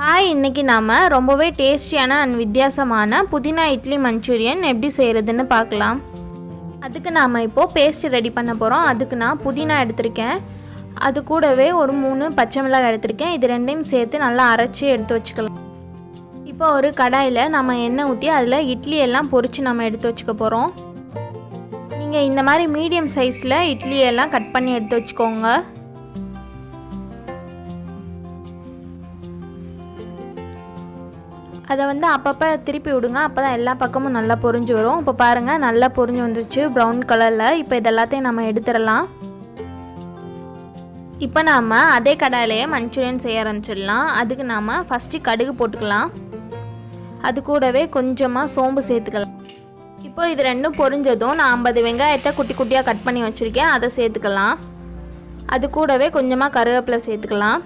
Hi, இன்றைக்கி நாம் ரொம்பவே டேஸ்டியான அண்ட் வித்தியாசமான புதினா இட்லி மஞ்சூரியன் எப்படி செய்கிறதுன்னு பார்க்கலாம். அதுக்கு நாம் இப்போது பேஸ்ட் ரெடி பண்ண போகிறோம். அதுக்கு நான் புதினா எடுத்திருக்கேன், அது கூடவே ஒரு 3 பச்சை மிளகாய் எடுத்திருக்கேன். இது ரெண்டையும் சேர்த்து நல்லா அரைச்சி எடுத்து வச்சுக்கலாம். இப்போ ஒரு கடாயில் நம்ம எண்ணெய் ஊற்றி அதில் இட்லி எல்லாம் பொரித்து நம்ம எடுத்து வச்சுக்க போகிறோம். நீங்கள் இந்த மாதிரி மீடியம் சைஸில் இட்லியெல்லாம் கட் பண்ணி எடுத்து வச்சுக்கோங்க. அதை அப்பப்போ திருப்பி விடுங்க, அப்போ தான் எல்லா பக்கமும் நல்லா பொரிஞ்சு வரும். இப்போ பாருங்கள், நல்லா பொரிஞ்சு வந்துருச்சு ப்ரௌன் கலரில். இப்போ இதெல்லாத்தையும் நம்ம எடுத்துடலாம். இப்போ நாம் அதே கடாயிலேயே மஞ்சூரியன் செய்ய ஆரம்பிச்சிடலாம். அதுக்கு நாம் ஃபஸ்ட்டு கடுகு போட்டுக்கலாம், அது கூடவே கொஞ்சமாக சோம்பு சேர்த்துக்கலாம். இப்போ இது ரெண்டும் பொரிஞ்சதும் நான் 50 வெங்காயத்தை குட்டி குட்டியாக கட் பண்ணி வச்சுருக்கேன், அதை சேர்த்துக்கலாம். அது கூடவே கொஞ்சமாக கருவேப்பிலை சேர்த்துக்கலாம்.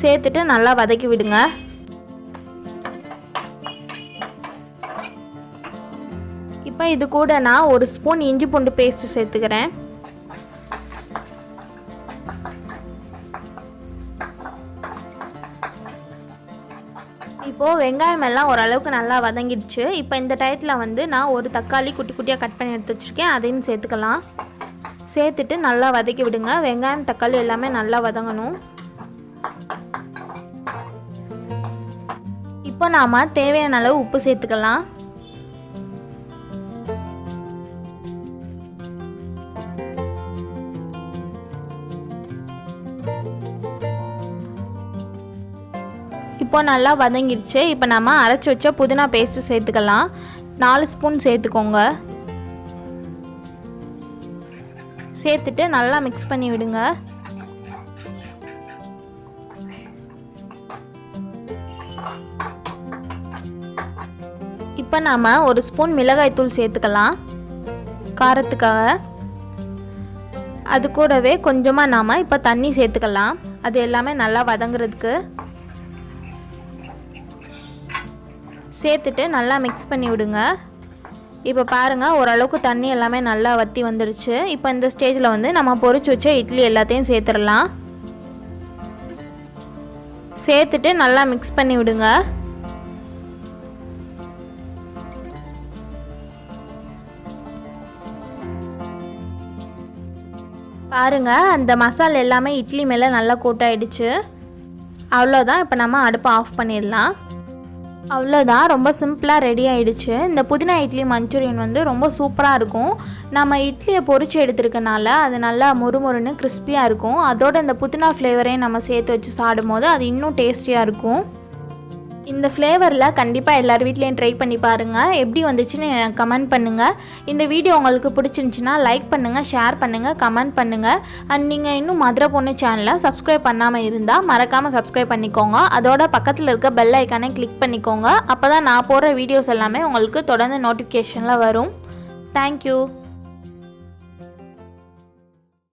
சேர்த்துட்டு நல்லா வதக்கி விடுங்க. இப்போ இது கூட நான் 1 ஸ்பூன் இஞ்சி பூண்டு பேஸ்ட்டு சேர்த்துக்கிறேன். இப்போது வெங்காயம் எல்லாம் ஓரளவுக்கு நல்லா வதங்கிடுச்சு. இப்போ இந்த டயத்தில் நான் ஒரு தக்காளி குட்டி குட்டியாக கட் பண்ணி எடுத்து வச்சுருக்கேன், அதையும் சேர்த்துக்கலாம். சேர்த்துட்டு நல்லா வதக்கி விடுங்க. வெங்காயம் தக்காளி எல்லாமே நல்லா வதங்கணும். இப்போ நாம் தேவையான அளவு உப்பு சேர்த்துக்கலாம். இப்போ நல்லா வதங்கிடுச்சு. இப்போ நம்ம அரைச்சி வச்ச புதினா பேஸ்ட்டு சேர்த்துக்கலாம். 4 ஸ்பூன் சேர்த்துக்கோங்க. சேர்த்துட்டு நல்லா மிக்ஸ் பண்ணி விடுங்க. இப்போ நாம் 1 ஸ்பூன் மிளகாய்த்தூள் சேர்த்துக்கலாம் காரத்துக்காக. அது கூடவே கொஞ்சமாக நாம் இப்போ தண்ணி சேர்த்துக்கலாம், அது எல்லாமே நல்லா வதங்குறதுக்கு. சேர்த்துட்டு நல்லா மிக்ஸ் பண்ணி விடுங்க. இப்போ பாருங்கள், ஓரளவுக்கு தண்ணி எல்லாமே நல்லா வற்றி வந்துடுச்சு. இப்போ இந்த ஸ்டேஜில் நம்ம பொரிச்சு வச்ச இட்லி எல்லாத்தையும் சேர்த்துடலாம். சேர்த்துட்டு நல்லா மிக்ஸ் பண்ணி விடுங்க. பாருங்கள், அந்த மசாலா எல்லாமே இட்லி மேலே நல்லா கோட்டாயிடுச்சு. அவ்வளோதான். இப்போ நம்ம அடுப்பை ஆஃப் பண்ணிடலாம். அவ்வளோதான், ரொம்ப சிம்பிளாக ரெடி ஆகிடுச்சு. இந்த புதினா இட்லி மஞ்சூரியன் ரொம்ப சூப்பராக இருக்கும். நம்ம இட்லியை பொரிச்சு எடுத்துருக்கனால அது நல்லா மொறுமொறுன்னு கிறிஸ்பியாக இருக்கும். அதோட இந்த புதினா ஃப்ளேவரையும் நம்ம சேர்த்து வச்சு சாப்பிடும்போது அது இன்னும் டேஸ்டியாக இருக்கும். இந்த ஃப்ளேவரில் கண்டிப்பாக எல்லார் வீட்லேயும் ட்ரை பண்ணி பாருங்கள். எப்படி வந்துச்சுன்னு எனக்கு கமெண்ட் பண்ணுங்கள். இந்த வீடியோ உங்களுக்கு பிடிச்சிருந்துச்சின்னா லைக் பண்ணுங்கள், ஷேர் பண்ணுங்கள், கமெண்ட் பண்ணுங்கள். அண்ட் நீங்கள் இன்னும் மதுரை பொண்ணு சேனலை சப்ஸ்கிரைப் பண்ணாமல் இருந்தால் மறக்காமல் சப்ஸ்கிரைப் பண்ணிக்கோங்க. அதோட பக்கத்தில் இருக்க பெல் ஐக்கானை கிளிக் பண்ணிக்கோங்க. அப்போ தான் நான் போடுற வீடியோஸ் எல்லாமே உங்களுக்கு தொடர்ந்து நோட்டிஃபிகேஷனில் வரும். தேங்க்யூ.